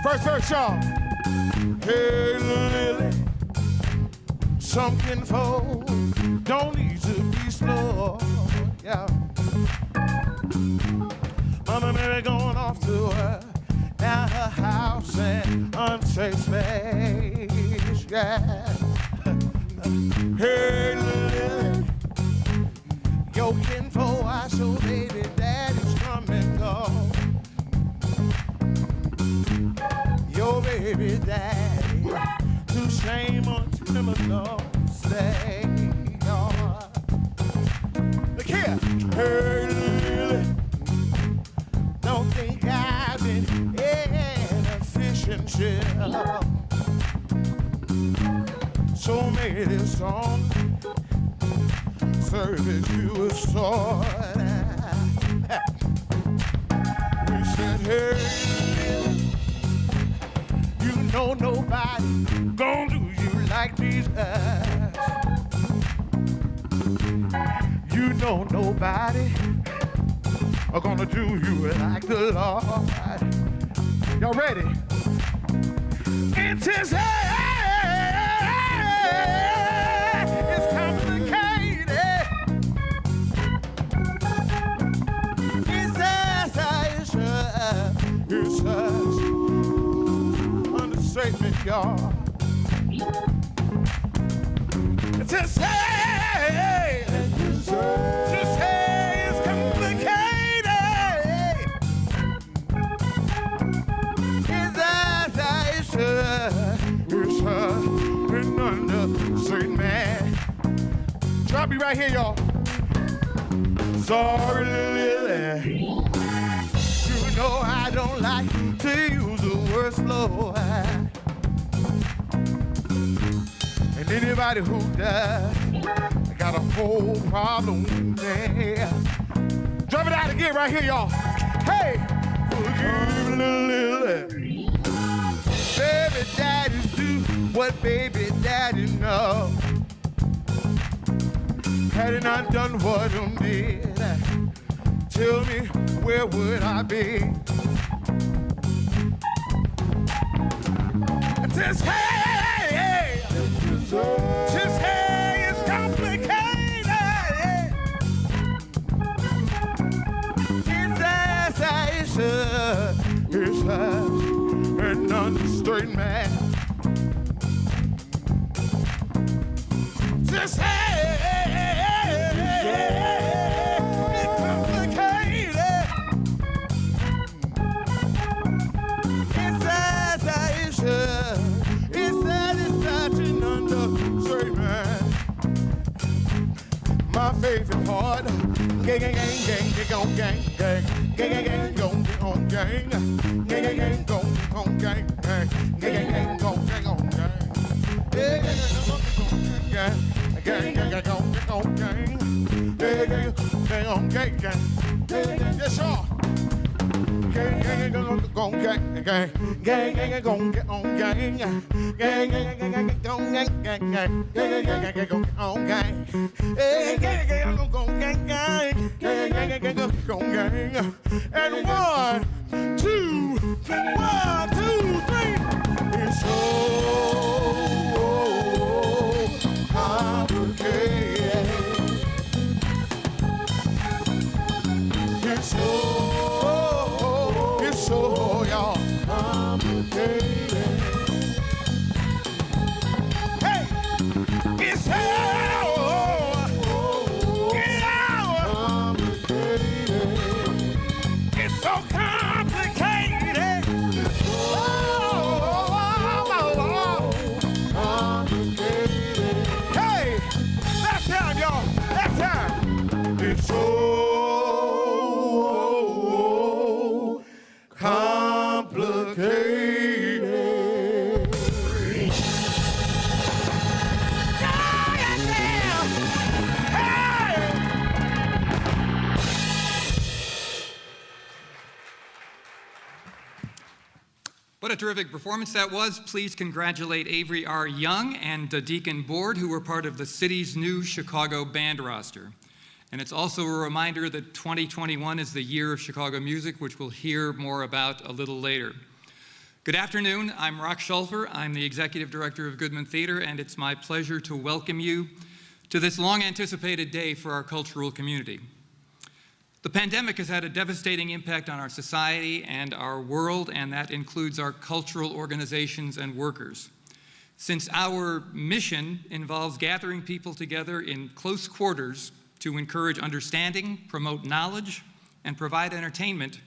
First verse, y'all. Hey, Lily, something for don't need to be slow. Yeah. Mama Mary going off to her, now her house and unsafe space. Yeah. Hey, Lily, your kinfolk, I show baby daddy's coming home. Your baby daddy, to shame on criminal stay. Look here, hey, Lily, don't think I've been in a fishing ship. So made this song service you a sword. We said, hey, you know nobody gonna do you like Jesus. You know nobody are gonna do you like the Lord. Y'all ready? It's his it's complicated. It's such understatement, y'all. Just say it's complicated. It's an understatement. Drop me right here, y'all. Sorry, Lily. You know I don't like to use the word slow. And anybody who does, I got a whole problem with me. Drop it out again right here, y'all. Hey, forgive Lily. Baby daddies do what baby daddy know. Had he not done what him did, tell me where would I be? Just hey, just hey, it's complicated. It's as I should. It's an understatement. Just hey, it's complicated. It's as I should. It's such an understatement. My favorite part. Gang, gang, gang, gang, gang, gang, gang, gang, gang, gang, gang, gang, gang, gang, gang, gang, gang, gang, gang, gang, yes, sir. Gang, gang, gang, gang, gang, gang, gang, gang, gang, gang, gang, gang, and 1, 2, 1, 2, 3. It's so complicated. It's so, y'all, complicated. Hey, it's it's so complicated. Complicated. Hey, last time, y'all, last time. It's so complicated. terrific performance that was. Please congratulate Avery R. Young and the Deacon Board, who were part of the city's new Chicago band roster. And it's also a reminder that 2021 is the year of Chicago music, which we'll hear more about a little later. Good afternoon, I'm Rock Schulfer. I'm the Executive Director of Goodman Theater, and it's my pleasure to welcome you to this long-anticipated day for our cultural community. The pandemic has had a devastating impact on our society and our world, and that includes our cultural organizations and workers. Since our mission involves gathering people together in close quarters to encourage understanding, promote knowledge, and provide entertainment,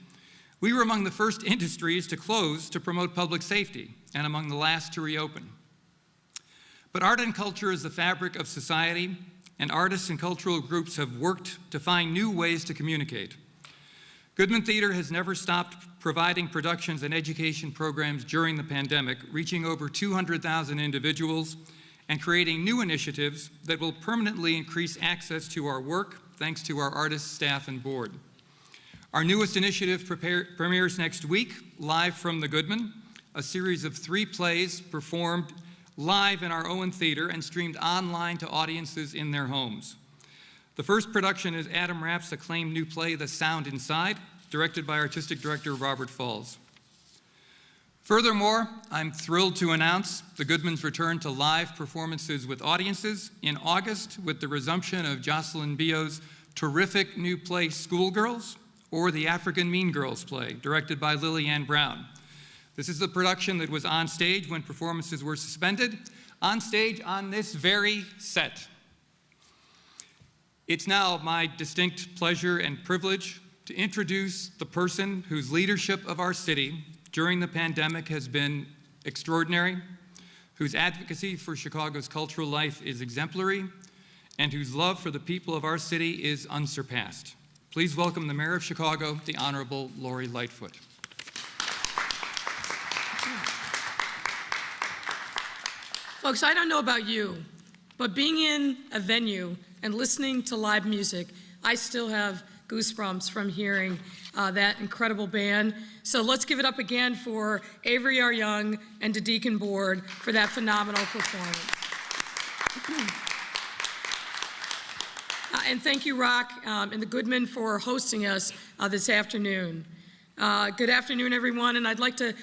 we were among the first industries to close to promote public safety, and among the last to reopen. But art and culture is the fabric of society, and artists and cultural groups have worked to find new ways to communicate. Goodman Theater has never stopped providing productions and education programs during the pandemic, reaching over 200,000 individuals and creating new initiatives that will permanently increase access to our work thanks to our artists, staff, and board. Our newest initiative premieres next week, Live from the Goodman, a series of 3 plays performed live in our Owen Theater and streamed online to audiences in their homes. The first production is Adam Rapp's acclaimed new play, The Sound Inside, directed by Artistic Director Robert Falls. Furthermore, I'm thrilled to announce the Goodman's return to live performances with audiences in August with the resumption of Jocelyn Bio's terrific new play, Schoolgirls, or the African Mean Girls play, directed by Lillian Brown. This is the production that was on stage when performances were suspended, on stage on this very set. It's now my distinct pleasure and privilege to introduce the person whose leadership of our city during the pandemic has been extraordinary, whose advocacy for Chicago's cultural life is exemplary, and whose love for the people of our city is unsurpassed. Please welcome the Mayor of Chicago, the Honorable Lori Lightfoot. Folks, I don't know about you, but being in a venue and listening to live music, I still have goosebumps from hearing that incredible band. So let's give it up again for Avery R. Young and the Deacon Board for that phenomenal performance. And thank you, Rock, and the Goodman for hosting us this afternoon. Good afternoon, everyone, and I'd like to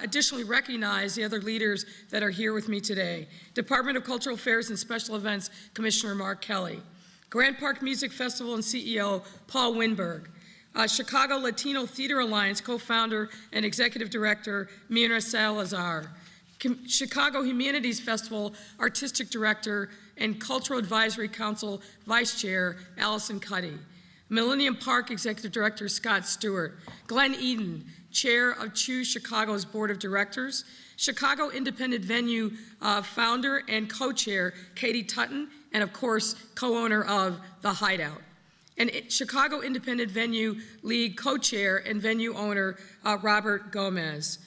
additionally recognize the other leaders that are here with me today. Department of Cultural Affairs and Special Events Commissioner Mark Kelly, Grant Park Music Festival and CEO Paul Winberg, Chicago Latino Theater Alliance co-founder and executive director Mira Salazar, Chicago Humanities Festival Artistic Director and Cultural Advisory Council Vice Chair Allison Cuddy, Millennium Park Executive Director Scott Stewart, Glenn Eden, Chair of Choose Chicago's Board of Directors, Chicago Independent Venue founder and co-chair Katie Tutton, and of course, co-owner of The Hideout. And Chicago Independent Venue League co-chair and venue owner Robert Gomez.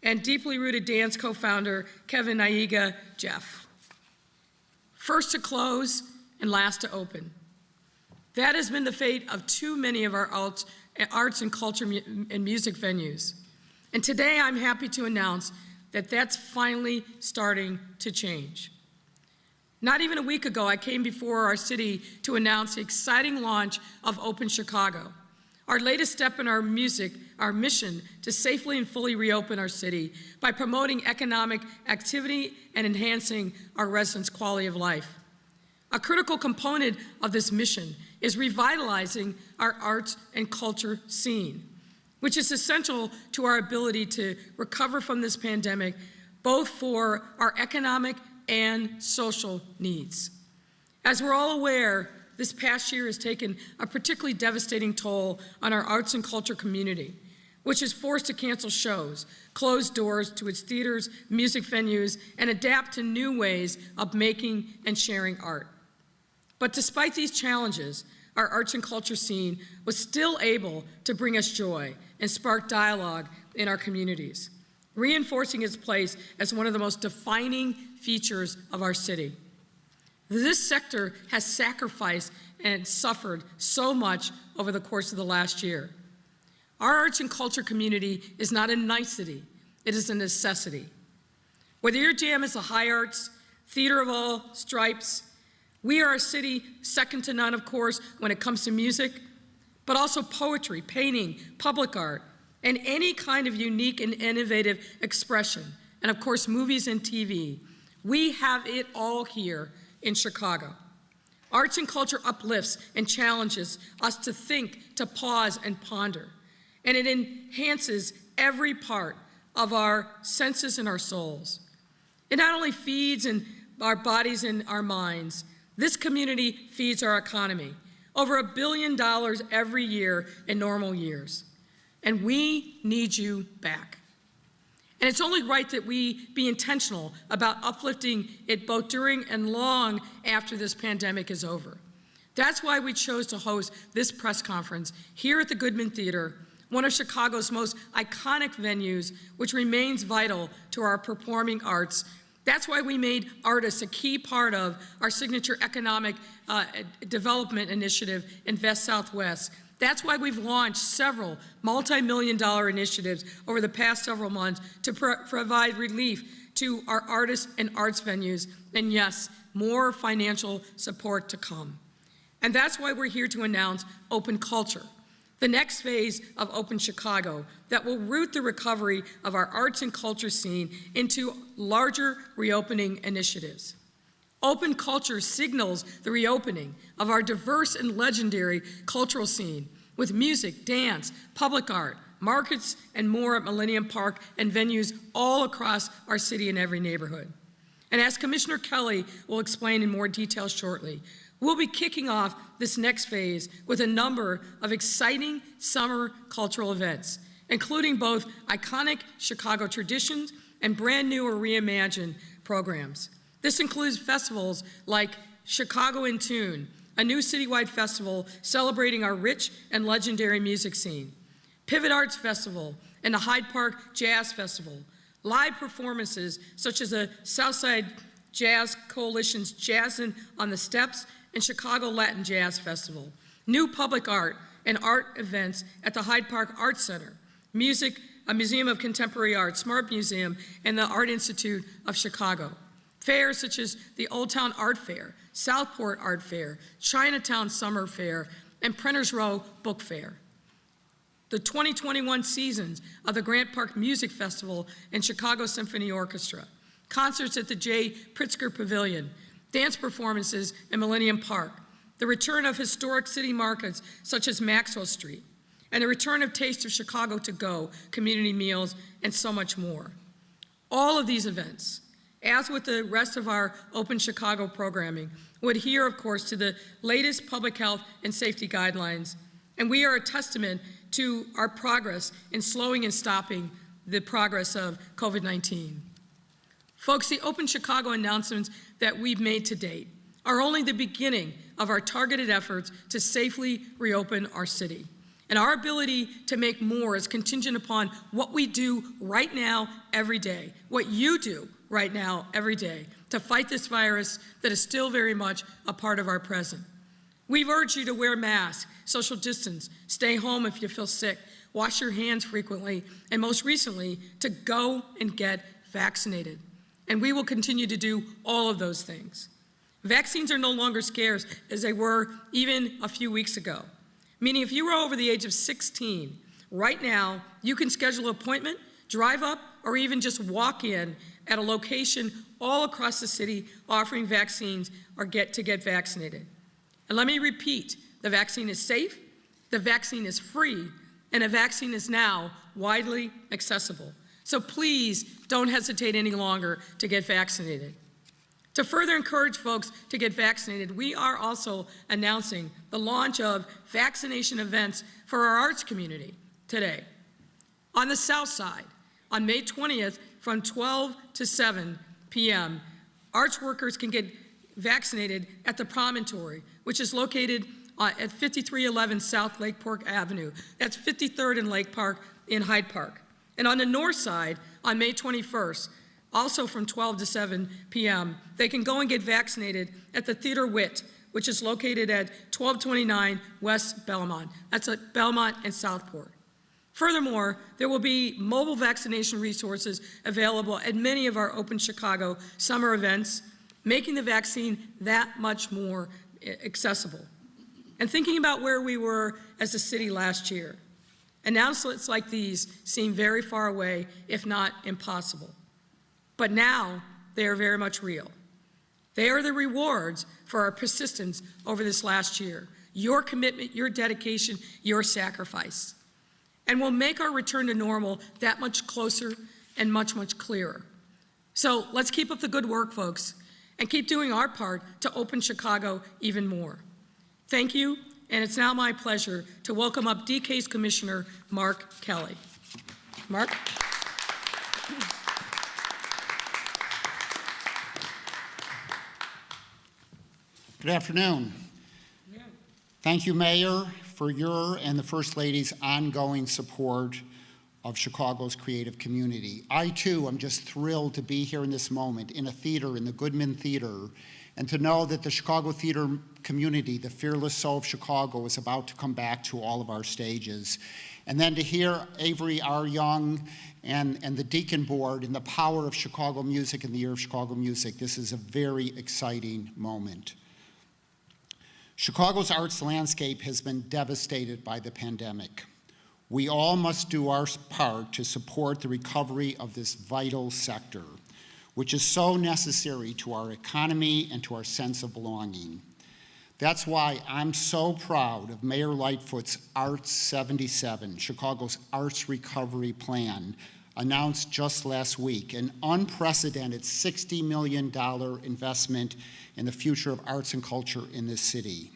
And Deeply Rooted Dance co-founder Kevin Naiga Jeff. First to close and last to open. That has been the fate of too many of our arts and culture and music venues. And today I'm happy to announce that that's finally starting to change. Not even a week ago, I came before our city to announce the exciting launch of Open Chicago, our latest step in our mission to safely and fully reopen our city by promoting economic activity and enhancing our residents' quality of life. A critical component of this mission is revitalizing our arts and culture scene, which is essential to our ability to recover from this pandemic, both for our economic and social needs. As we're all aware, this past year has taken a particularly devastating toll on our arts and culture community, which is forced to cancel shows, close doors to its theaters, music venues, and adapt to new ways of making and sharing art. But despite these challenges, our arts and culture scene was still able to bring us joy and spark dialogue in our communities, reinforcing its place as one of the most defining features of our city. This sector has sacrificed and suffered so much over the course of the last year. Our arts and culture community is not a nicety. It is a necessity. Whether your jam is the high arts, theater of all stripes, we are a city second to none, of course, when it comes to music, but also poetry, painting, public art, and any kind of unique and innovative expression, and of course, movies and TV. We have it all here in Chicago. Arts and culture uplifts and challenges us to think, to pause and ponder, and it enhances every part of our senses and our souls. It not only feeds in our bodies and our minds, this community feeds our economy, over $1 billion every year in normal years. And we need you back. And it's only right that we be intentional about uplifting it both during and long after this pandemic is over. That's why we chose to host this press conference here at the Goodman Theater, one of Chicago's most iconic venues, which remains vital to our performing arts. That's why we made artists a key part of our signature economic development initiative, Invest Southwest. That's why we've launched several multi-million-dollar initiatives over the past several months to provide relief to our artists and arts venues, and yes, more financial support to come. And that's why we're here to announce Open Culture, the next phase of Open Chicago that will root the recovery of our arts and culture scene into larger reopening initiatives. Open Culture signals the reopening of our diverse and legendary cultural scene with music, dance, public art, markets, and more at Millennium Park and venues all across our city and every neighborhood. And as Commissioner Kelly will explain in more detail shortly, we'll be kicking off this next phase with a number of exciting summer cultural events, including both iconic Chicago traditions and brand new or reimagined programs. This includes festivals like Chicago in Tune, a new citywide festival celebrating our rich and legendary music scene, Pivot Arts Festival, and the Hyde Park Jazz Festival, live performances such as the Southside Jazz Coalition's Jazzin' on the Steps and Chicago Latin Jazz Festival, new public art and art events at the Hyde Park Arts Center, music, a Museum of Contemporary Art, Smart Museum, and the Art Institute of Chicago. Fairs such as the Old Town Art Fair, Southport Art Fair, Chinatown Summer Fair, and Printers Row Book Fair. The 2021 seasons of the Grant Park Music Festival and Chicago Symphony Orchestra, concerts at the J. Pritzker Pavilion, dance performances in Millennium Park, the return of historic city markets such as Maxwell Street, and the return of Taste of Chicago to Go, community meals, and so much more. All of these events, as with the rest of our Open Chicago programming, would adhere, of course, to the latest public health and safety guidelines, and we are a testament to our progress in slowing and stopping the progress of COVID-19. Folks, the Open Chicago announcements that we've made to date are only the beginning of our targeted efforts to safely reopen our city. And our ability to make more is contingent upon what we do right now, every day, what you do right now, every day, to fight this virus that is still very much a part of our present. We've urged you to wear masks, social distance, stay home if you feel sick, wash your hands frequently, and most recently, to go and get vaccinated. And we will continue to do all of those things. Vaccines are no longer scarce as they were even a few weeks ago. Meaning if you are over the age of 16, right now, you can schedule an appointment, drive up, or even just walk in at a location all across the city offering vaccines or get vaccinated. And let me repeat, the vaccine is safe, the vaccine is free, and the vaccine is now widely accessible. So please don't hesitate any longer to get vaccinated. To further encourage folks to get vaccinated, we are also announcing the launch of vaccination events for our arts community today. On the South Side, on May 20th, from 12 to 7 p.m., arts workers can get vaccinated at the Promontory, which is located at 5311 South Lake Park Avenue. That's 53rd and Lake Park in Hyde Park. And on the North Side, on May 21st, also from 12 to 7 p.m., they can go and get vaccinated at the Theater Wit, which is located at 1229 West Belmont. That's at Belmont and Southport. Furthermore, there will be mobile vaccination resources available at many of our Open Chicago summer events, making the vaccine that much more accessible. And thinking about where we were as a city last year, announcements like these seem very far away, if not impossible. But now they are very much real. They are the rewards for our persistence over this last year, your commitment, your dedication, your sacrifice, and will make our return to normal that much closer and much, much clearer. So let's keep up the good work, folks, and keep doing our part to open Chicago even more. Thank you, and it's now my pleasure to welcome up DCASE Commissioner Mark Kelly. Mark? Good afternoon. Yeah. Thank you, Mayor, for your and the First Lady's ongoing support of Chicago's creative community. I, too, am just thrilled to be here in this moment in a theater, in the Goodman Theater, and to know that the Chicago theater community, the fearless soul of Chicago, is about to come back to all of our stages. And then to hear Avery R. Young and the Deacon Board and the power of Chicago music and the Year of Chicago Music, this is a very exciting moment. Chicago's arts landscape has been devastated by the pandemic. We all must do our part to support the recovery of this vital sector, which is so necessary to our economy and to our sense of belonging. That's why I'm so proud of Mayor Lightfoot's Arts 77, Chicago's Arts Recovery Plan, announced just last week, an unprecedented $60 million investment in the future of arts and culture in this city.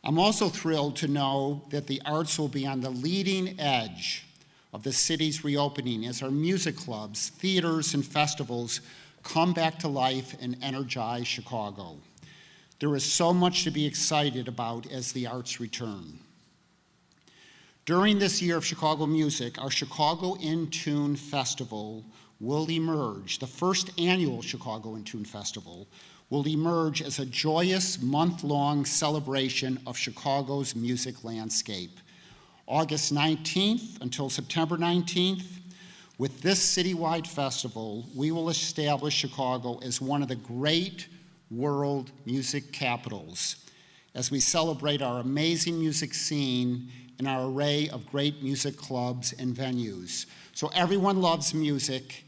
I'm also thrilled to know that the arts will be on the leading edge of the city's reopening as our music clubs, theaters, and festivals come back to life and energize Chicago. There is so much to be excited about as the arts return. During this Year of Chicago Music, our Chicago in Tune Festival will emerge, the first annual Chicago in Tune Festival, will emerge as a joyous month-long celebration of Chicago's music landscape. August 19th until September 19th, with this citywide festival, we will establish Chicago as one of the great world music capitals as we celebrate our amazing music scene and our array of great music clubs and venues. So everyone loves music,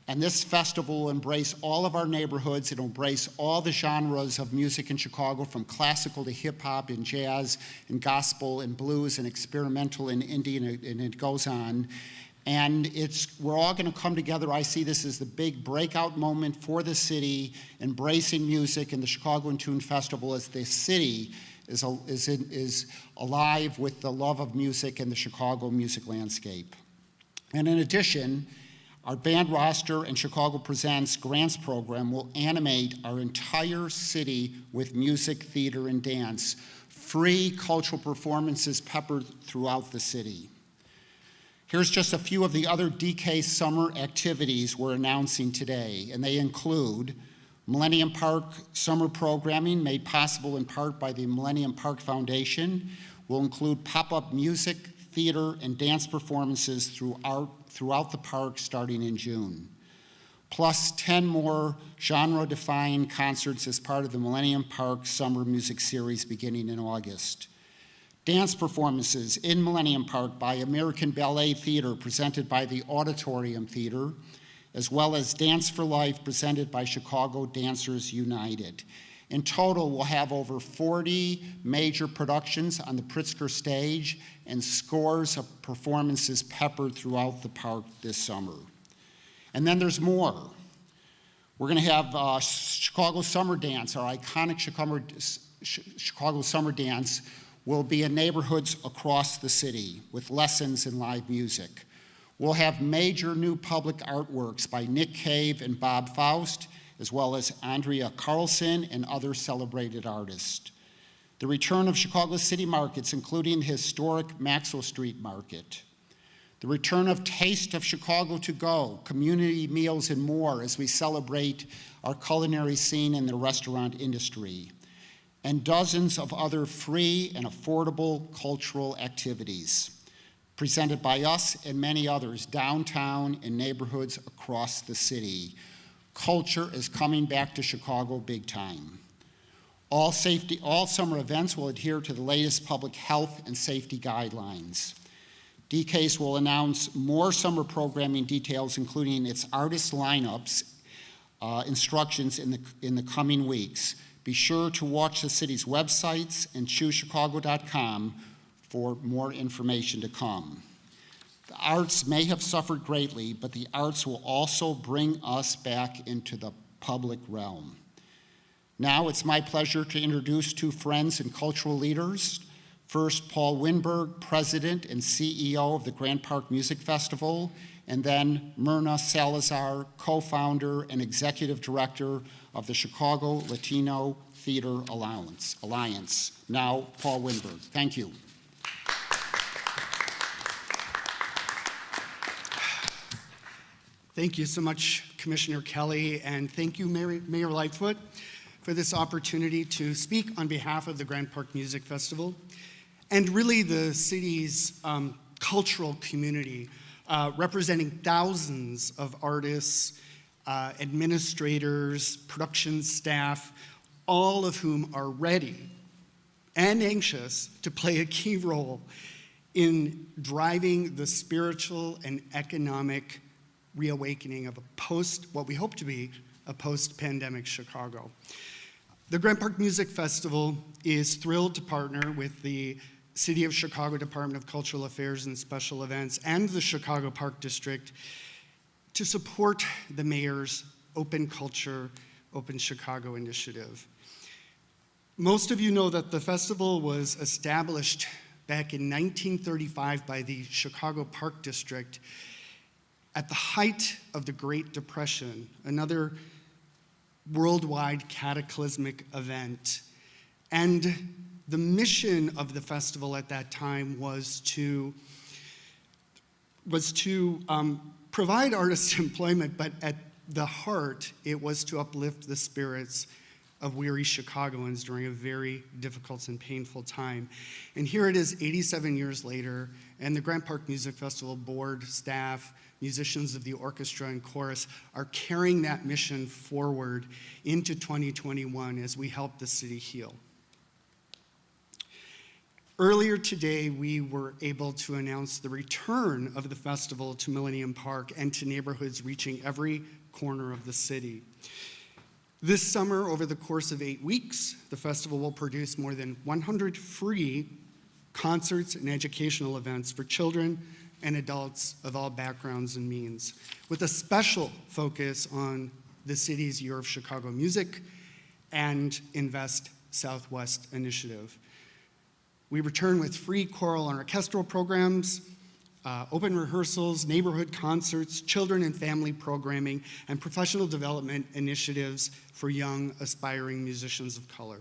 and this festival will embrace all of our neighborhoods. It'll embrace all the genres of music in Chicago, from classical to hip hop and jazz and gospel and blues and experimental and indie, and it goes on. And we're all gonna come together. I see this as the big breakout moment for the city, embracing music and the Chicago in Tune Festival as the city is alive with the love of music and the Chicago music landscape. And in addition, our band roster and Chicago Presents grants program will animate our entire city with music, theater, and dance, free cultural performances peppered throughout the city. Here's just a few of the other DCASE summer activities we're announcing today, and they include Millennium Park summer programming, made possible in part by the Millennium Park Foundation, will include pop-up music, theater, and dance performances throughout the park starting in June, plus 10 more genre-defined concerts as part of the Millennium Park Summer Music Series beginning in August. Dance performances in Millennium Park by American Ballet Theater presented by the Auditorium Theater, as well as Dance for Life presented by Chicago Dancers United. In total, we'll have over 40 major productions on the Pritzker stage and scores of performances peppered throughout the park this summer. And then there's more. We're gonna have Chicago Summer Dance, our iconic Chicago Summer Dance will be in neighborhoods across the city with lessons and live music. We'll have major new public artworks by Nick Cave and Bob Faust, as well as Andrea Carlson and other celebrated artists. The return of Chicago city markets, including the historic Maxwell Street Market. The return of Taste of Chicago to Go, community meals and more as we celebrate our culinary scene in the restaurant industry. And dozens of other free and affordable cultural activities. presented by us and many others downtown and neighborhoods across the city. Culture is coming back to Chicago big time. All summer events will adhere to the latest public health and safety guidelines. DCASE will announce more summer programming details, including its artist lineups, instructions in the coming weeks. Be sure to watch the city's websites and choosechicago.com for more information to come. The arts may have suffered greatly, but the arts will also bring us back into the public realm. Now it's my pleasure to introduce two friends and cultural leaders. First, Paul Winberg, President and CEO of the Grant Park Music Festival, and then Myrna Salazar, co-founder and executive director of the Chicago Latino Theater Alliance. Now, Paul Winberg. Thank you. Thank you so much, Commissioner Kelly, and thank you, Mayor Lightfoot, for this opportunity to speak on behalf of the Grant Park Music Festival and really the city's cultural community, representing thousands of artists, administrators, production staff, all of whom are ready and anxious to play a key role in driving the spiritual and economic reawakening of what we hope to be a post-pandemic Chicago. The Grant Park Music Festival is thrilled to partner with the City of Chicago Department of Cultural Affairs and Special Events and the Chicago Park District to support the mayor's Open Culture, Open Chicago initiative. Most of you know that the festival was established back in 1935 by the Chicago Park District at the height of the Great Depression, another worldwide cataclysmic event. And the mission of the festival at that time was to provide artists employment, but at the heart, it was to uplift the spirits of weary Chicagoans during a very difficult and painful time. And here it is 87 years later, and the Grant Park Music Festival board, staff, musicians of the orchestra and chorus are carrying that mission forward into 2021 as we help the city heal. Earlier today, we were able to announce the return of the festival to Millennium Park and to neighborhoods reaching every corner of the city. This summer, over the course of 8 weeks, the festival will produce more than 100 free concerts and educational events for children and adults of all backgrounds and means, with a special focus on the city's Year of Chicago Music and Invest Southwest initiative. We return with free choral and orchestral programs, open rehearsals, neighborhood concerts, children and family programming, and professional development initiatives for young, aspiring musicians of color.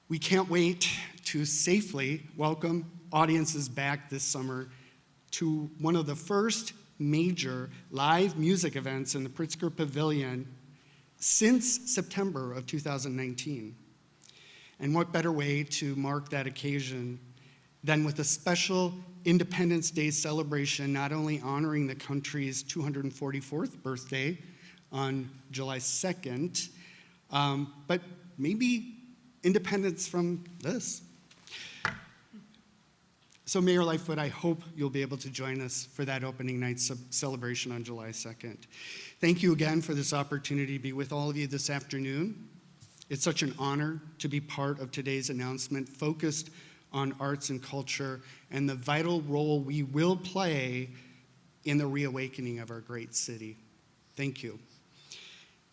We can't wait to safely welcome audiences back this summer to one of the first major live music events in the Pritzker Pavilion since September of 2019. And what better way to mark that occasion than with a special Independence Day celebration, not only honoring the country's 244th birthday on July 2nd, but maybe independence from this. So Mayor Lightfoot, I hope you'll be able to join us for that opening night celebration on July 2nd. Thank you again for this opportunity to be with all of you this afternoon. It's such an honor to be part of today's announcement focused on arts and culture and the vital role we will play in the reawakening of our great city. Thank you.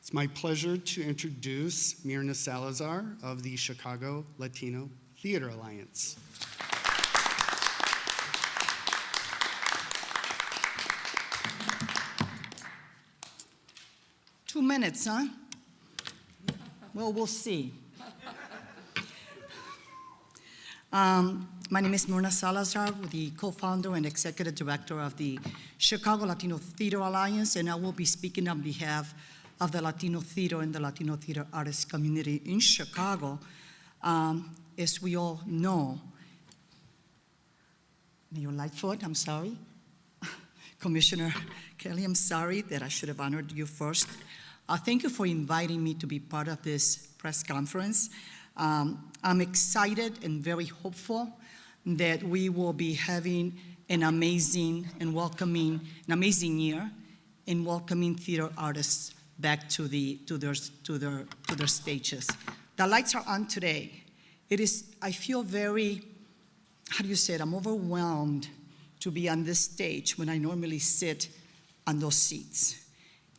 It's my pleasure to introduce Myrna Salazar of the Chicago Latino Theater Alliance. Two minutes, huh? Well, we'll see. My name is Myrna Salazar, the co-founder and executive director of the Chicago Latino Theater Alliance, and I will be speaking on behalf of the Latino theater and the Latino theater artist community in Chicago. As we all know, Mayor Lightfoot, I'm sorry. Commissioner Kelly, I'm sorry that I should have honored you first. Thank you for inviting me to be part of this press conference. I'm excited and very hopeful that we will be having an amazing year in welcoming theater artists back to their stages. The lights are on today. I feel very, how do you say it? I'm overwhelmed to be on this stage when I normally sit on those seats.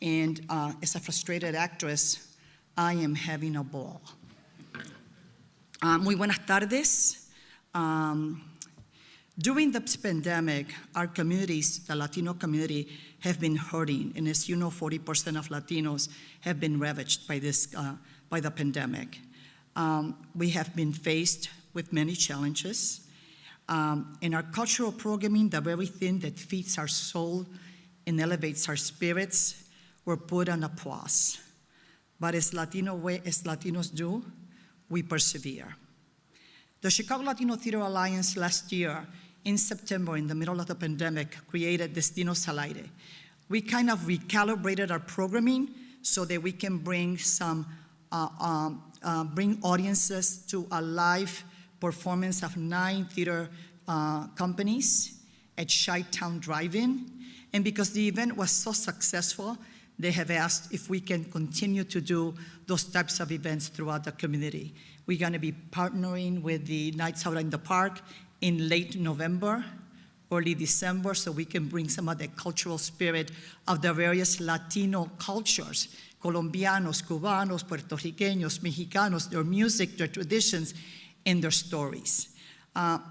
And as a frustrated actress, I am having a ball. Muy buenas tardes. During the pandemic, our communities, the Latino community, have been hurting. And as you know, 40% of Latinos have been ravaged by the pandemic. We have been faced with many challenges. In our cultural programming, the very thing that feeds our soul and elevates our spirits, were put on a pause. But as Latinos do, we persevere. The Chicago Latino Theater Alliance last year, in September, in the middle of the pandemic, created Destinos al Aire. We kind of recalibrated our programming so that we can bring bring audiences to a live performance of 9 theater companies at Chi-Town Drive-In. And because the event was so successful, they have asked if we can continue to do those types of events throughout the community. We're going to be partnering with the Nights Out in the Park in late November, early December, so we can bring some of the cultural spirit of the various Latino cultures, Colombianos, Cubanos, Puerto Ricanos, Mexicanos, their music, their traditions, and their stories.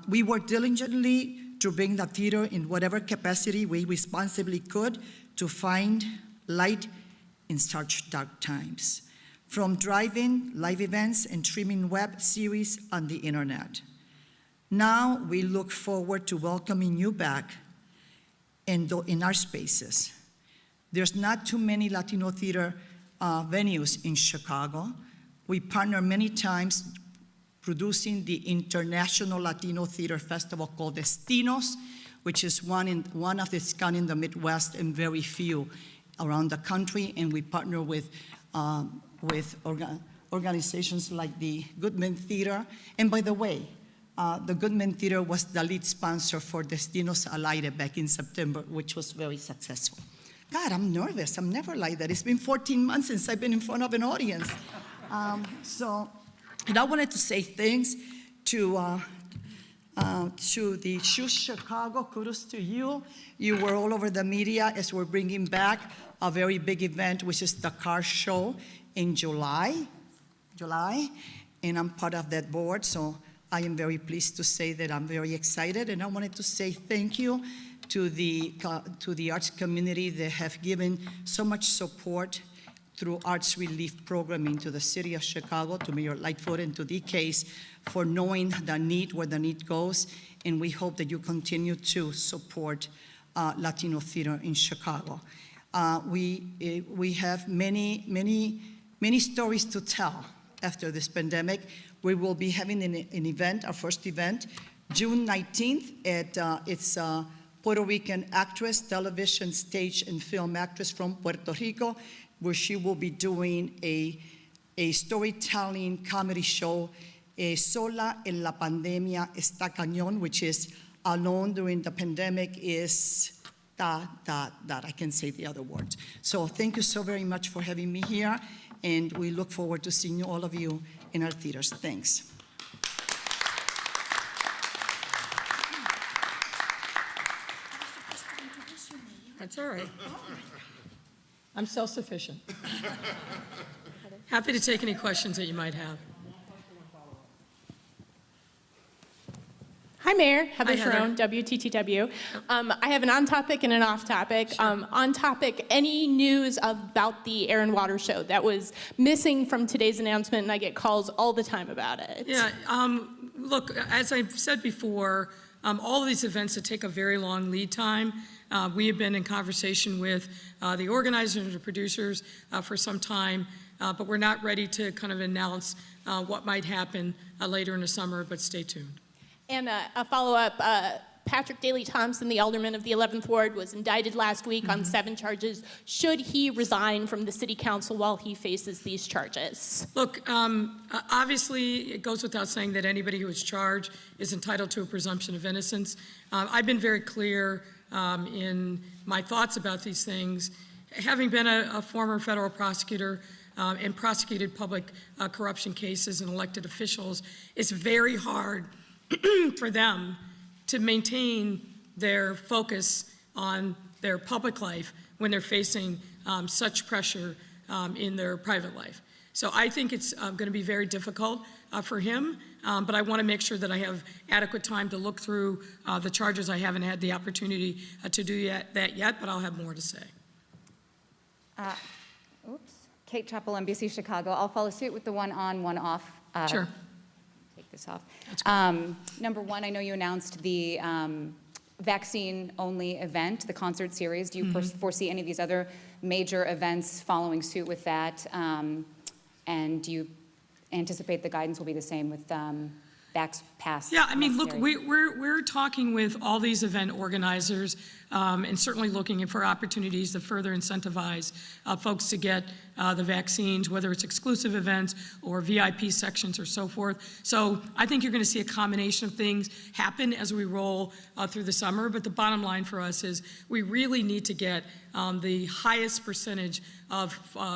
We worked diligently to bring the theater in whatever capacity we responsibly could to find light in such dark times, from drive-in, live events, and streaming web series on the internet. Now we look forward to welcoming you back in our spaces. There's not too many Latino theater venues in Chicago. We partner many times producing the International Latino Theater Festival called Destinos, which is one of its kind in the Midwest and very few around the country, and we partner with organizations like the Goodman Theater. And by the way, the Goodman Theater was the lead sponsor for Destinos al Aire back in September, which was very successful. God, I'm nervous. I'm never like that. It's been 14 months since I've been in front of an audience. And I wanted to say thanks to the Choose Chicago. Kudos to you. You were all over the media as we're bringing back a very big event, which is the car show in July, and I'm part of that board, so I am very pleased to say that I'm very excited, and I wanted to say thank you to the arts community that have given so much support through arts relief programming to the city of Chicago, to Mayor Lightfoot, and to DCASE for knowing the need, where the need goes, and we hope that you continue to support Latino theater in Chicago. We have many stories to tell after this pandemic. We will be having an event, our first event, June 19th at it's Puerto Rican actress, television, stage, and film actress from Puerto Rico, where she will be doing a storytelling comedy show, Sola en la Pandemia Está Cañón, which is alone during the pandemic is I can say the other words. So thank you so very much for having me here, and we look forward to seeing all of you in our theaters. Thanks. That's all right. I'm self-sufficient. Happy to take any questions that you might have. Hi, Mayor. Heather Hi, Heather. Sharon, WTTW. I have an on-topic and an off-topic. Sure. On-topic, any news about the Air and Water Show that was missing from today's announcement, and I get calls all the time about it. Yeah, look, as I've said before, all of these events that take a very long lead time, we have been in conversation with the organizers and the producers for some time, but we're not ready to kind of announce what might happen later in the summer, but stay tuned. And a follow-up, Patrick Daley Thompson, the alderman of the 11th Ward, was indicted last week on 7 charges. Should he resign from the city council while he faces these charges? Look, obviously, it goes without saying that anybody who is charged is entitled to a presumption of innocence. I've been very clear in my thoughts about these things. Having been a former federal prosecutor and prosecuted public corruption cases and elected officials, it's very hard for them to maintain their focus on their public life when they're facing such pressure in their private life. So I think it's going to be very difficult for him, but I want to make sure that I have adequate time to look through the charges. I haven't had the opportunity to do that yet, but I'll have more to say. Kate Chappell, NBC Chicago. I'll follow suit with the one on, one off. Sure. Take this off. Number one, I know you announced the vaccine-only event, the concert series. Do you foresee any of these other major events following suit with that? And do you anticipate the guidance will be the same with Vax Pass? Yeah, I mean, look, we're talking with all these event organizers and certainly looking for opportunities to further incentivize folks to get the vaccines, whether it's exclusive events or VIP sections or so forth. So I think you're going to see a combination of things happen as we roll through the summer. But the bottom line for us is we really need to get the highest percentage of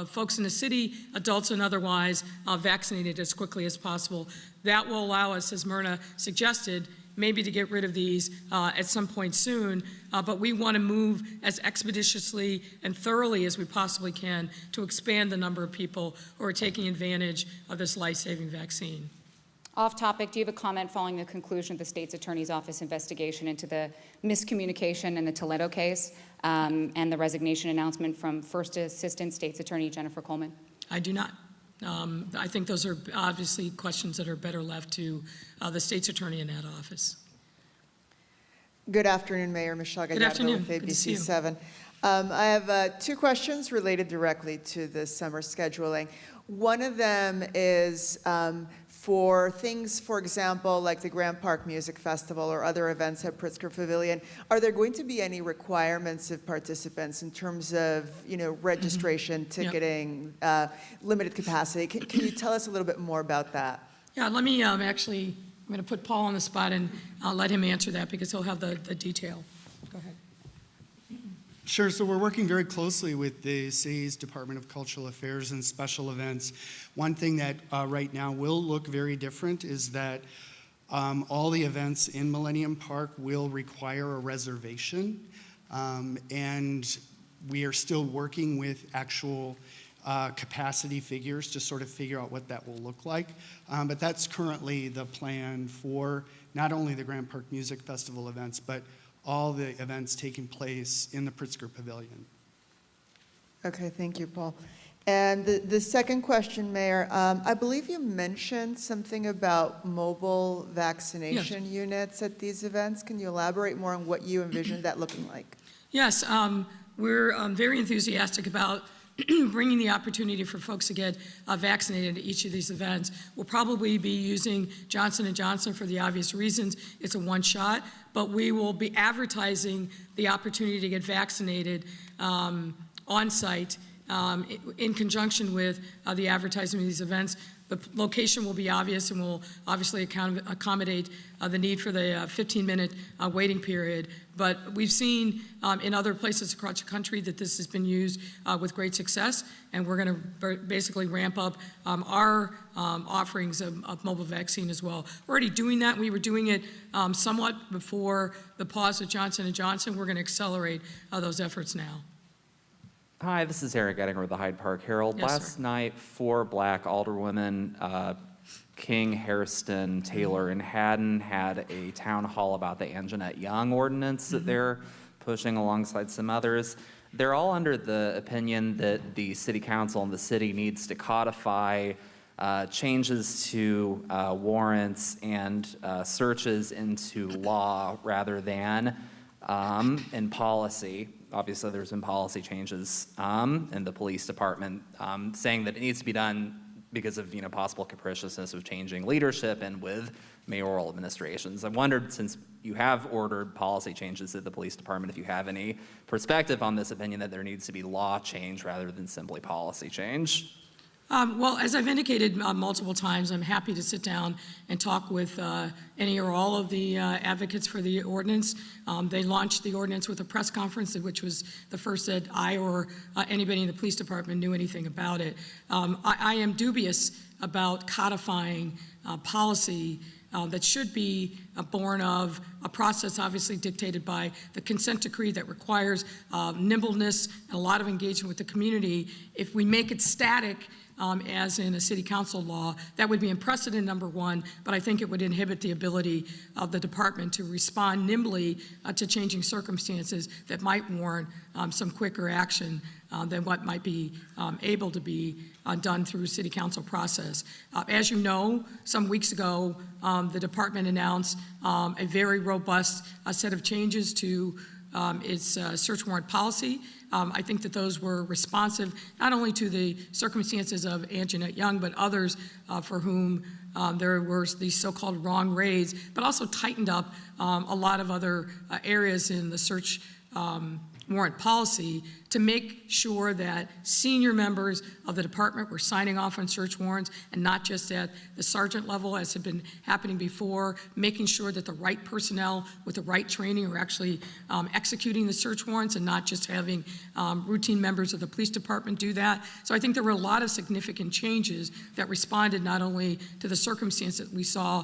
folks in the city, adults and otherwise, vaccinated as quickly as possible. That will allow us, as Myrna suggested, maybe to get rid of these at some point soon, but we want to move as expeditiously and thoroughly as we possibly can to expand the number of people who are taking advantage of this life-saving vaccine. Off topic, do you have a comment following the conclusion of the state's attorney's office investigation into the miscommunication in the Toledo case and the resignation announcement from First Assistant State's Attorney Jennifer Coleman? I do not. I think those are obviously questions that are better left to the state's attorney in that office. Good afternoon, Mayor. Michelle Good Gallardo afternoon. with Good to see you. ABC 7. I have 2 questions related directly to the summer scheduling. One of them is for things, for example, like the Grand Park Music Festival or other events at Pritzker Pavilion. Are there going to be any requirements of participants in terms of, registration, ticketing, limited capacity? Can you tell us a little bit more about that? Yeah, let me I'm going to put Paul on the spot and I'll let him answer that because he'll have the detail. Go ahead. Sure, so we're working very closely with the city's Department of Cultural Affairs and Special Events. One thing that right now will look very different is that all the events in Millennium Park will require a reservation, and we are still working with actual capacity figures to sort of figure out what that will look like. But that's currently the plan for not only the Grand Park Music Festival events, but all the events taking place in the Pritzker Pavilion. Okay, thank you, Paul. And the second question, Mayor, I believe you mentioned something about mobile vaccination units at these events. Can you elaborate more on what you envision that looking like? Yes, we're very enthusiastic about bringing the opportunity for folks to get vaccinated at each of these events. We'll probably be using Johnson & Johnson for the obvious reasons. It's a one shot, but we will be advertising the opportunity to get vaccinated on site in conjunction with the advertising of these events. The location will be obvious and will obviously accommodate the need for the 15-minute waiting period. But we've seen in other places across the country that this has been used with great success, and we're going to basically ramp up our offerings of mobile vaccine as well. We're already doing that. We were doing it somewhat before the pause with Johnson & Johnson. We're going to accelerate those efforts now. Hi, this is Eric Ettinger with the Hyde Park Herald. Yes, Last sir. night, 4 black alderwomen, King, Hairston, Taylor, and Haddon, had a town hall about the Anjanette Young ordinance that they're pushing alongside some others. They're all under the opinion that the city council and the city needs to codify changes to warrants and searches into law rather than in policy. Obviously, there's been policy changes in the police department saying that it needs to be done because of, possible capriciousness of changing leadership and with mayoral administrations. I wondered, since you have ordered policy changes at the police department, if you have any perspective on this opinion that there needs to be law change rather than simply policy change. Well, as I've indicated multiple times, I'm happy to sit down and talk with any or all of the advocates for the ordinance. They launched the ordinance with a press conference, which was the first that I or anybody in the police department knew anything about it. I am dubious about codifying policy that should be born of a process obviously dictated by the consent decree that requires nimbleness and a lot of engagement with the community. If we make it static, as in a city council law, that would be unprecedented, number one, but I think it would inhibit the ability of the department to respond nimbly to changing circumstances that might warrant some quicker action than what might be able to be done through city council process. As you know, some weeks ago, the department announced a very robust set of changes to its search warrant policy. I think that those were responsive not only to the circumstances of Anjanette Young, but others for whom there were these so-called wrong raids, but also tightened up a lot of other areas in the search warrant policy to make sure that senior members of the department were signing off on search warrants and not just at the sergeant level as had been happening before, making sure that the right personnel with the right training are actually executing the search warrants and not just having routine members of the police department do that. So I think there were a lot of significant changes that responded not only to the circumstances that we saw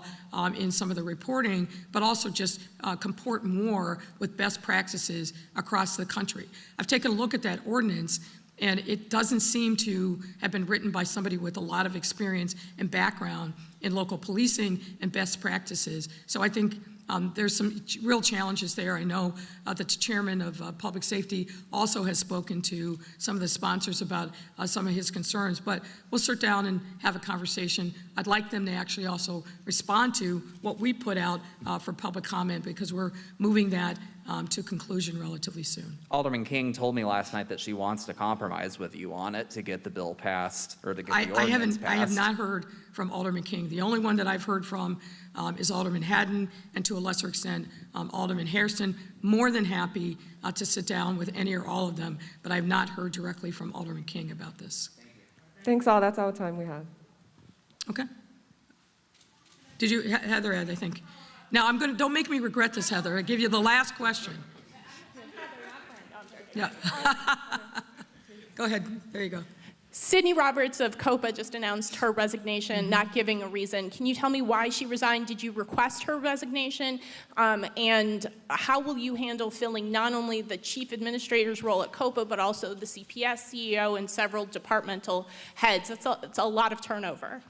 in some of the reporting, but also just comport more with best practices across the country. I've taken a look at that ordinance, and it doesn't seem to have been written by somebody with a lot of experience and background in local policing and best practices. So I think there's some real challenges there. I know that the chairman of public safety also has spoken to some of the sponsors about some of his concerns, but we'll sit down and have a conversation. I'd like them to actually also respond to what we put out for public comment, because we're moving that to conclusion relatively soon. Alderman King told me last night that she wants to compromise with you on it to get the bill passed, or to get the ordinance passed. I have not heard from Alderman King. The only one that I've heard from is Alderman Haddon, and to a lesser extent, Alderman Hairston. More than happy to sit down with any or all of them, but I've not heard directly from Alderman King about this. Thanks all. That's all the time we have. Okay. Did you, Heather, I think. Now, don't make me regret this, Heather. I give you the last question. Yeah. Go ahead. There you go. Sydney Roberts of COPA just announced her resignation, not giving a reason. Can you tell me why she resigned? Did you request her resignation? And how will you handle filling not only the chief administrator's role at COPA, but also the CPS CEO and several departmental heads? It's a lot of turnover.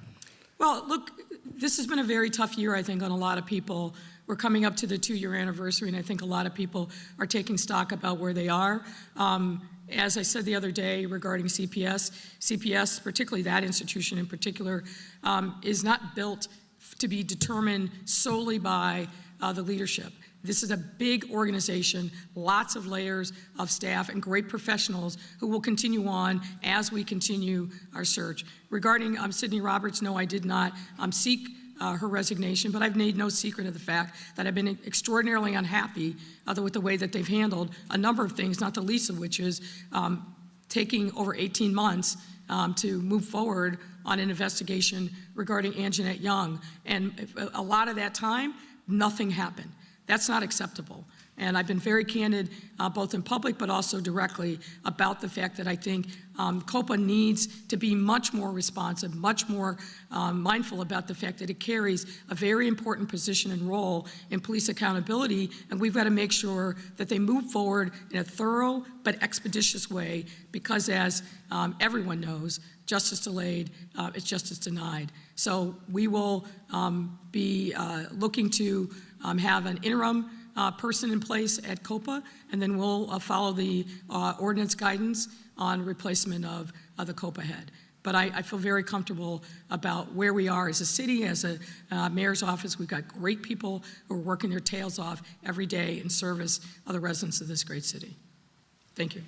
Well, look, this has been a very tough year, I think, on a lot of people. We're coming up to the 2-year anniversary, and I think a lot of people are taking stock about where they are. As I said the other day regarding CPS, particularly that institution in particular, is not built to be determined solely by the leadership. This is a big organization, lots of layers of staff and great professionals who will continue on as we continue our search. Regarding Sydney Roberts, no, I did not seek her resignation, but I've made no secret of the fact that I've been extraordinarily unhappy with the way that they've handled a number of things, not the least of which is taking over 18 months to move forward on an investigation regarding Anjanette Young. And a lot of that time, nothing happened. That's not acceptable. And I've been very candid, both in public but also directly, about the fact that I think COPA needs to be much more responsive, much more mindful about the fact that it carries a very important position and role in police accountability, and we've got to make sure that they move forward in a thorough but expeditious way, because as everyone knows, justice delayed is justice denied. So we will be looking to have an interim person in place at COPA, and then we'll follow the ordinance guidance on replacement of the COPA head. But I feel very comfortable about where we are as a city, as a mayor's office. We've got great people who are working their tails off every day in service of the residents of this great city. Thank you.